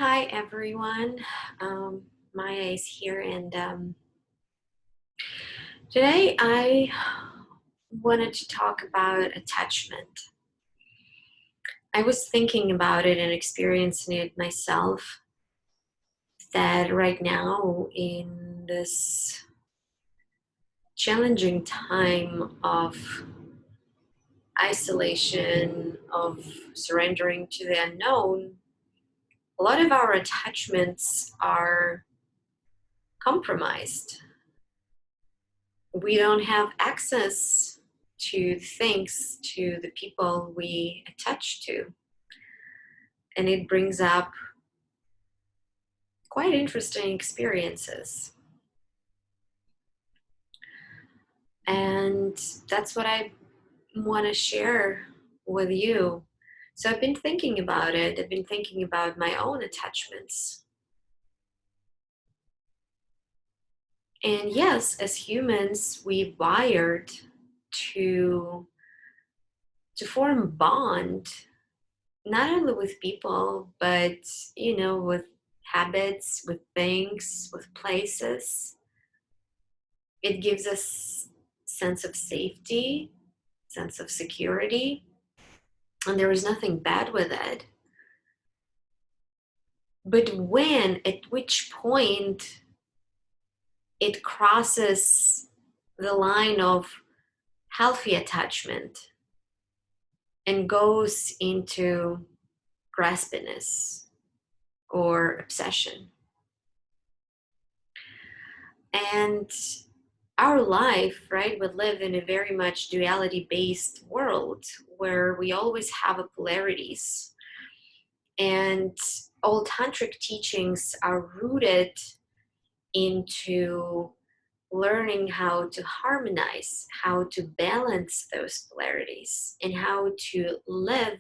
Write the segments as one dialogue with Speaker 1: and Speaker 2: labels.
Speaker 1: Hi everyone, Maya is here, and today I wanted to talk about attachment. I was thinking about it and experiencing it myself, that right now in this challenging time of isolation, of surrendering to the unknown, a lot of our attachments are compromised. We don't have access to things, to the people we attach to. And it brings up quite interesting experiences. And that's what I want to share with you. So I've been thinking about it. I've been thinking about my own attachments. And yes, as humans, we wired to form a bond, not only with people, but with habits, with things, with places. It gives us sense of safety, sense of security, and there is nothing bad with it. But at which point it crosses the line of healthy attachment and goes into graspiness or obsession. And our life, right, we live in a very much duality-based world where we always have polarities. And all tantric teachings are rooted into learning how to harmonize, how to balance those polarities, and how to live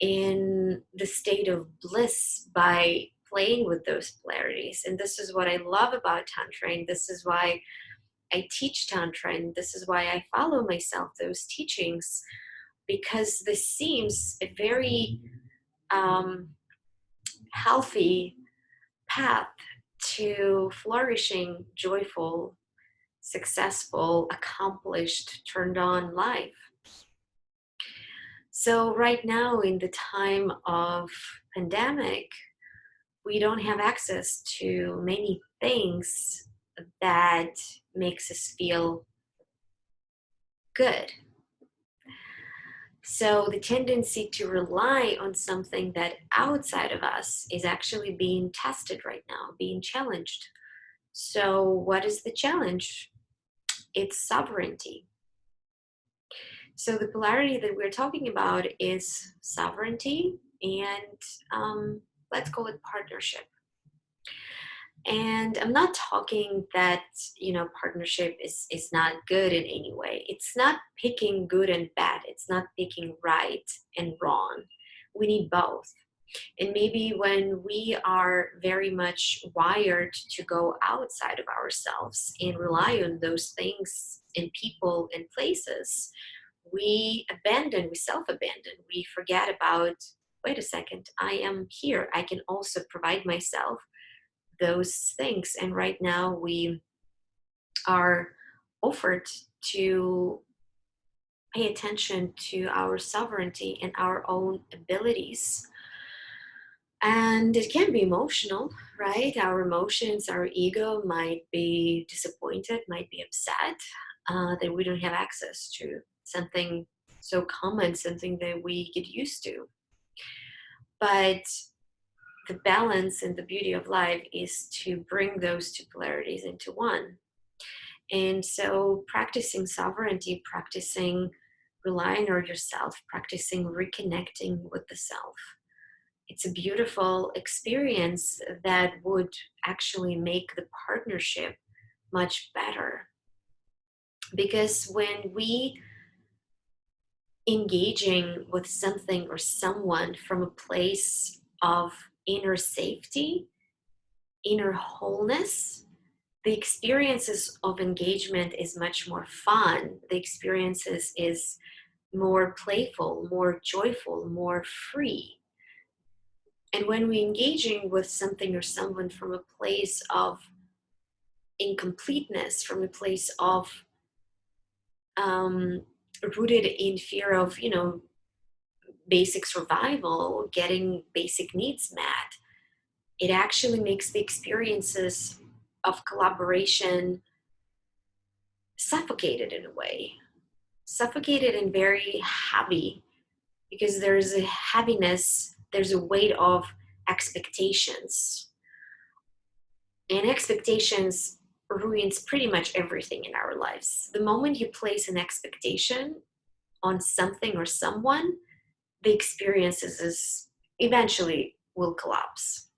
Speaker 1: in the state of bliss by playing with those polarities. And this is what I love about Tantra, and this is why I teach Tantra, and this is why I follow myself those teachings, because this seems a very healthy path to flourishing, joyful, successful, accomplished, turned on life. So right now, in the time of pandemic, we don't have access to many things that makes us feel good. So the tendency to rely on something that outside of us is actually being tested right now, being challenged. So what is the challenge? It's sovereignty. So the polarity that we're talking about is sovereignty, and let's call it partnership. And I'm not talking that, partnership is not good in any way. It's not picking good and bad. It's not picking right and wrong. We need both. And maybe when we are very much wired to go outside of ourselves and rely on those things and people and places, we self-abandon. We forget about, wait a second, I am here. I can also provide myself those things. And right now we are offered to pay attention to our sovereignty and our own abilities. And it can be emotional, right? Our emotions, our ego might be disappointed, might be upset that we don't have access to something so common, something that we get used to. But the balance and the beauty of life is to bring those two polarities into one. And so practicing sovereignty, practicing relying on yourself, practicing reconnecting with the self, it's a beautiful experience that would actually make the partnership much better. Because when we engaging with something or someone from a place of inner safety, inner wholeness, the experiences of engagement is much more fun. The experiences is more playful, more joyful, more free. And when we're engaging with something or someone from a place of incompleteness, from a place of um, rooted in fear of, basic survival, getting basic needs met, it actually makes the experiences of collaboration suffocated in a way, suffocated and very heavy, because there's a heaviness, there's a weight of expectations. And expectations ruins pretty much everything in our lives. The moment you place an expectation on something or someone, the experiences is eventually will collapse.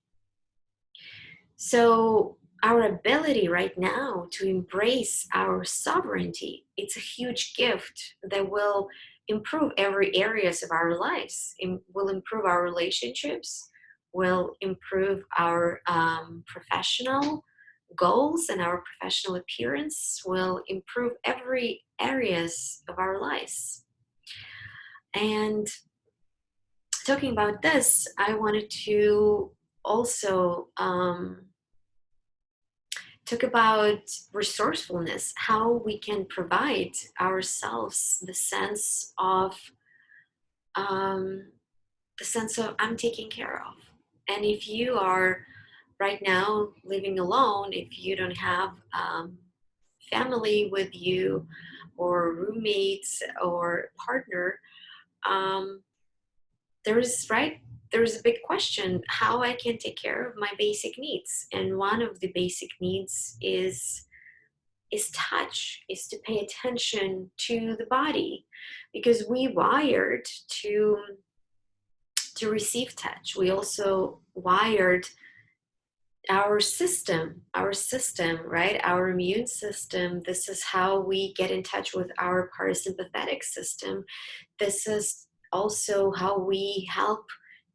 Speaker 1: So our ability right now to embrace our sovereignty, it's a huge gift that will improve every areas of our lives. It will improve our relationships, will improve our professional goals, and our professional appearance will improve every areas of our lives. And talking about this, I wanted to also talk about resourcefulness, how we can provide ourselves um, the sense of I'm taken care of. And if you are right now living alone, if you don't have family with you, or roommates or partner, um, there's a big question how I can take care of my basic needs. And one of the basic needs is touch, is to pay attention to the body, because we wired to receive touch. We also wired our system, right? Our immune system. This is how we get in touch with our parasympathetic system. This is also how we help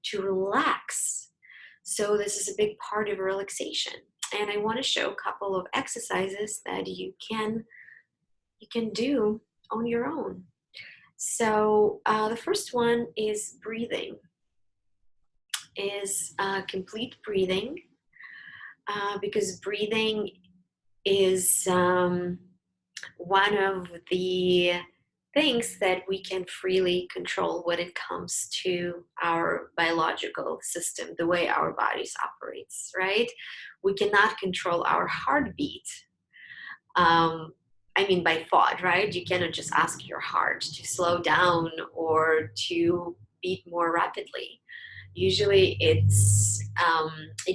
Speaker 1: to relax. So this is a big part of relaxation. And I want to show a couple of exercises that you can do on your own. So the first one is breathing, is complete breathing, because breathing is one of the things that we can freely control when it comes to our biological system, the way our bodies operates, right? We cannot control our heartbeat. I mean, by thought, right? You cannot just ask your heart to slow down or to beat more rapidly. Usually it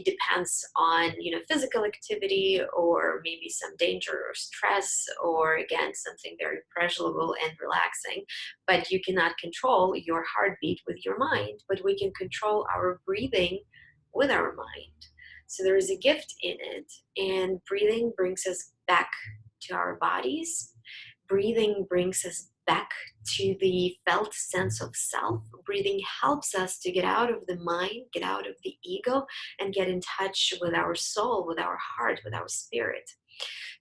Speaker 1: depends on physical activity, or maybe some danger or stress, or again something very pleasurable and relaxing. But you cannot control your heartbeat with your mind, but we can control our breathing with our mind. So there is a gift in it, and breathing brings us back to our bodies. Breathing brings us back to the felt sense of self. Breathing helps us to get out of the mind, get out of the ego, and get in touch with our soul, with our heart, with our spirit.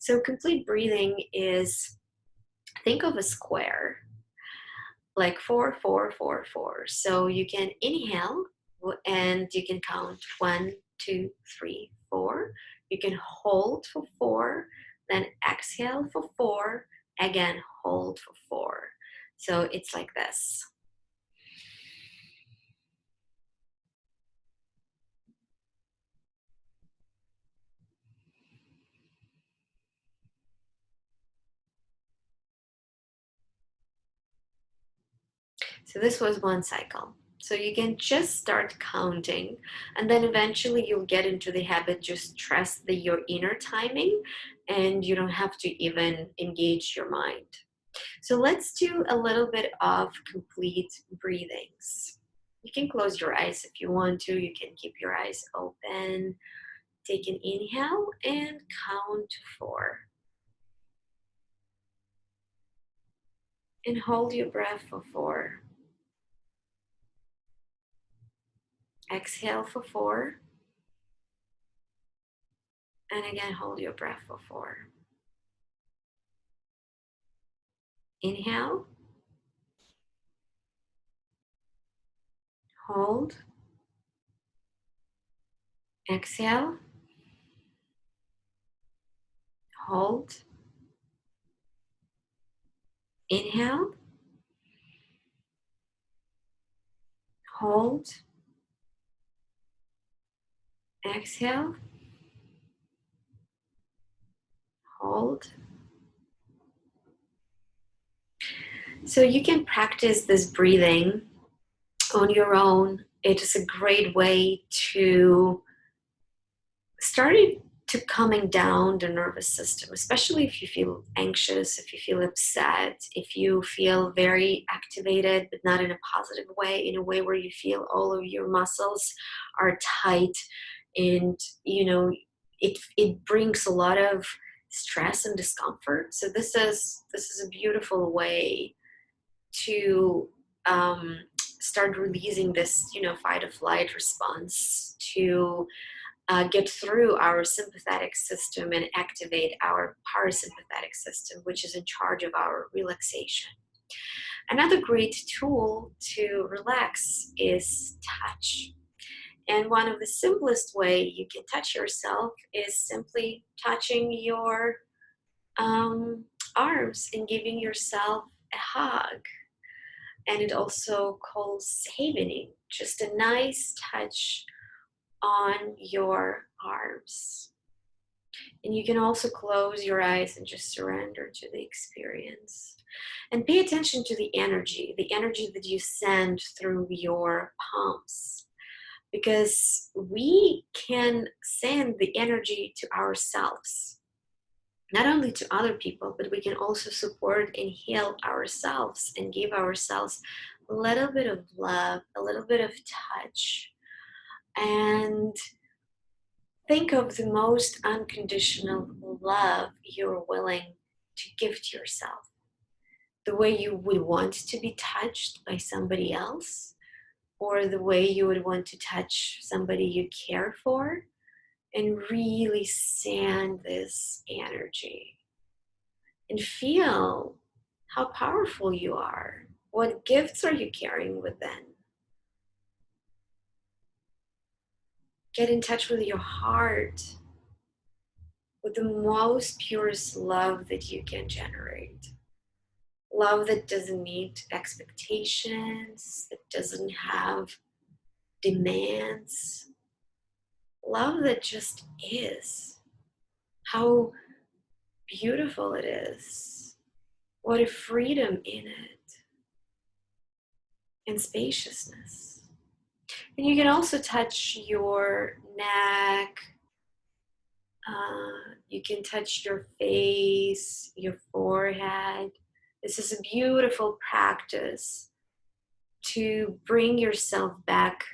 Speaker 1: So complete breathing is, think of a square, like 4 4 4 4. So you can inhale and you can count 1 2 3 4. You can hold for 4, then exhale for 4, again hold for 4. So it's like this. So this was one cycle. So you can just start counting, and then eventually you'll get into the habit. Just trust your inner timing, and you don't have to even engage your mind. So let's do a little bit of complete breathings. You can close your eyes if you want to. You can keep your eyes open. Take an inhale and count to 4. And hold your breath for 4. Exhale for 4. And again, hold your breath for 4. Inhale. Hold. Exhale, hold, inhale, hold, exhale, hold. So you can practice this breathing on your own. It is a great way to start to calming down the nervous system, especially if you feel anxious, if you feel upset, if you feel very activated, but not in a positive way, in a way where you feel all of your muscles are tight, and it brings a lot of stress and discomfort. So this is a beautiful way to start releasing this fight or flight response, to get through our sympathetic system and activate our parasympathetic system, which is in charge of our relaxation. Another great tool to relax is touch. And one of the simplest way you can touch yourself is simply touching your arms and giving yourself a hug. And it also calls havening, just a nice touch on your arms. And you can also close your eyes and just surrender to the experience. And pay attention to the energy that you send through your palms. Because we can send the energy to ourselves, not only to other people, but we can also support and heal ourselves and give ourselves a little bit of love, a little bit of touch. And think of the most unconditional love you're willing to give to yourself. The way you would want to be touched by somebody else, or the way you would want to touch somebody you care for, and really send this energy and feel how powerful you are. What gifts are you carrying within? Get in touch with your heart, with the most purest love that you can generate. Love that doesn't need expectations, that doesn't have demands. Love that just is. How beautiful it is. What a freedom in it. And spaciousness. And you can also touch your neck. You can touch your face, your forehead. This is a beautiful practice to bring yourself back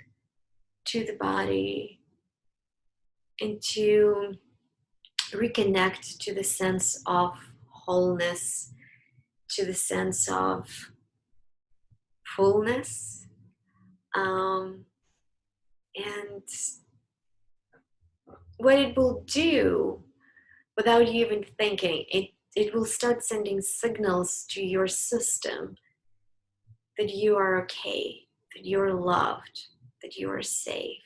Speaker 1: to the body and to reconnect to the sense of wholeness, to the sense of fullness. And what it will do, without you even thinking, it will start sending signals to your system that you are okay, that you're loved, that you are safe.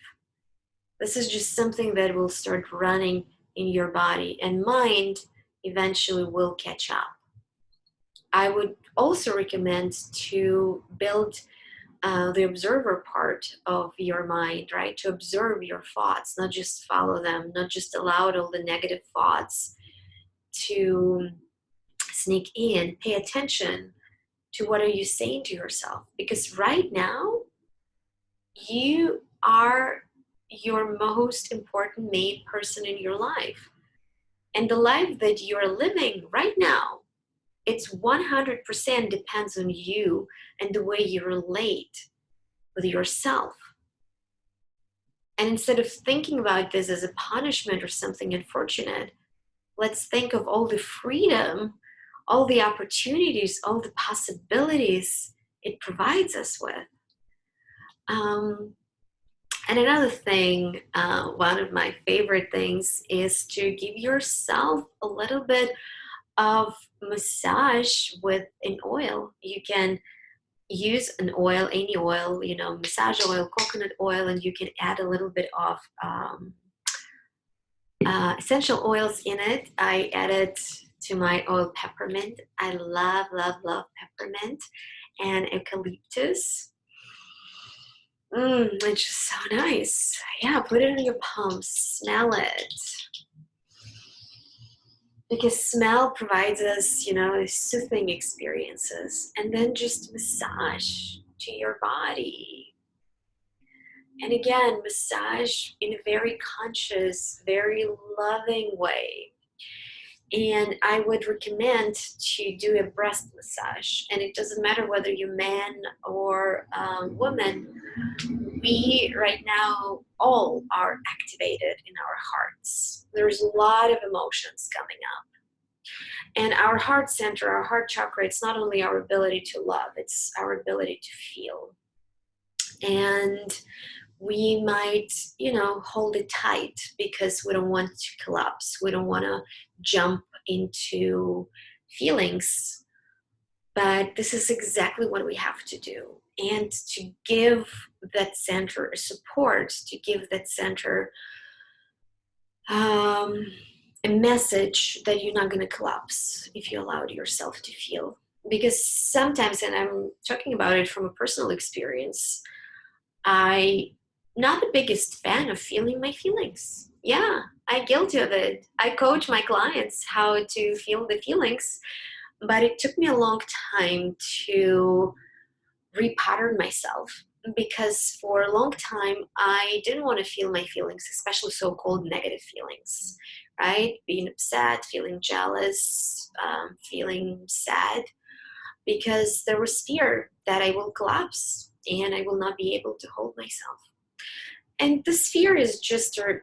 Speaker 1: This is just something that will start running in your body, and mind eventually will catch up. I would also recommend to build the observer part of your mind, right? To observe your thoughts, not just follow them, not just allow all the negative thoughts to sneak in. Pay attention to what are you saying to yourself, because right now you are your most important main person in your life, and the life that you're living right now, it's 100% depends on you and the way you relate with yourself. And instead of thinking about this as a punishment or something unfortunate, let's think of all the freedom, all the opportunities, all the possibilities it provides us with. And another thing, one of my favorite things is to give yourself a little bit of massage with an oil. You can use an oil, any oil, massage oil, coconut oil, and you can add a little bit of essential oils in it. I added to my oil peppermint. I love, love, love peppermint and eucalyptus. It's just so nice. Yeah, put it in your palms, smell it. Because smell provides us, soothing experiences. And then just massage to your body. And again, massage in a very conscious, very loving way. And I would recommend to do a breast massage. And it doesn't matter whether you're man or woman. We right now all are activated in our hearts. There's a lot of emotions coming up. And our heart center, our heart chakra, it's not only our ability to love, it's our ability to feel. And we might, hold it tight because we don't want to collapse. We don't want to jump into feelings. But this is exactly what we have to do. And to give that center support, to give that center a message that you're not going to collapse if you allow yourself to feel. Because sometimes, and I'm talking about it from a personal experience, I not the biggest fan of feeling my feelings. Yeah, I'm guilty of it. I coach my clients how to feel the feelings, but it took me a long time to repattern myself because for a long time I didn't want to feel my feelings, especially so-called negative feelings, right? Being upset, feeling jealous, feeling sad, because there was fear that I will collapse and I will not be able to hold myself. And this fear is just a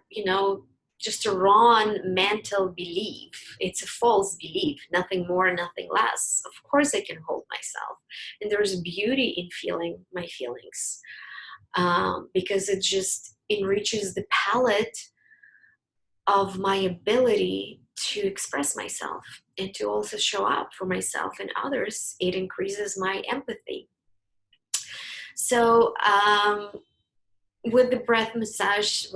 Speaker 1: wrong mental belief. It's a false belief, nothing more, nothing less. Of course I can hold myself. And there's beauty in feeling my feelings, because it just enriches the palette of my ability to express myself and to also show up for myself and others. It increases my empathy. So with the breast massage,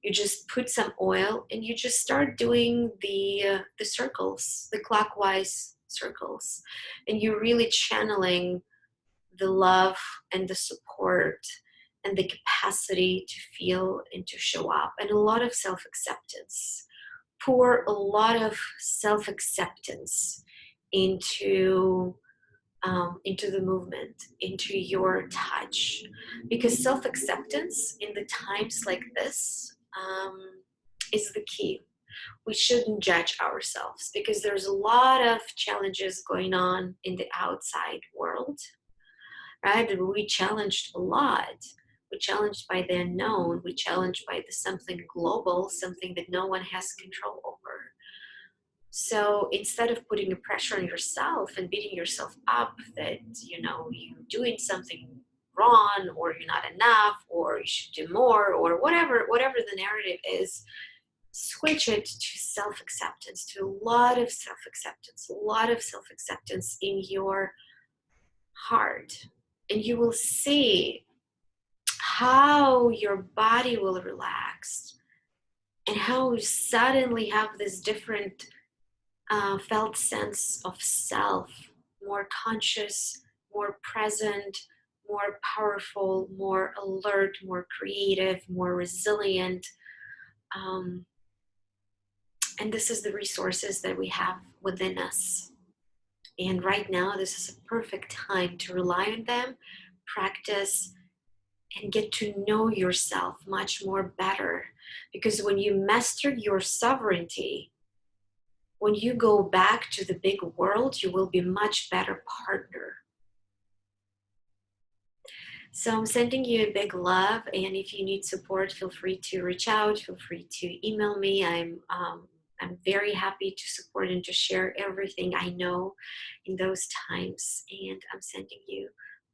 Speaker 1: you just put some oil and you just start doing the circles, the clockwise circles, and you're really channeling the love and the support and the capacity to feel and to show up, and a lot of self-acceptance. Pour a lot of self-acceptance into the movement, into your touch, because self-acceptance in the times like this is the key. We shouldn't judge ourselves because there's a lot of challenges going on in the outside world, right? We challenged a lot. We're challenged by the unknown. We're challenged by the something global, something that no one has control over. So instead of putting a pressure on yourself and beating yourself up that, you're doing something wrong or you're not enough or you should do more or whatever the narrative is, switch it to self-acceptance, to a lot of self-acceptance in your heart. And you will see how your body will relax and how you suddenly have this different felt sense of self, more conscious, more present, more powerful, more alert, more creative, more resilient. And this is the resources that we have within us. And right now, this is a perfect time to rely on them, practice, and get to know yourself much more better. Because when you master your sovereignty, when you go back to the big world, you will be a much better partner. So I'm sending you a big love, and if you need support, feel free to reach out, feel free to email me. I'm very happy to support and to share everything I know in those times. And I'm sending you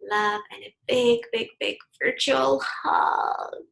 Speaker 1: love and a big, big, big virtual hug.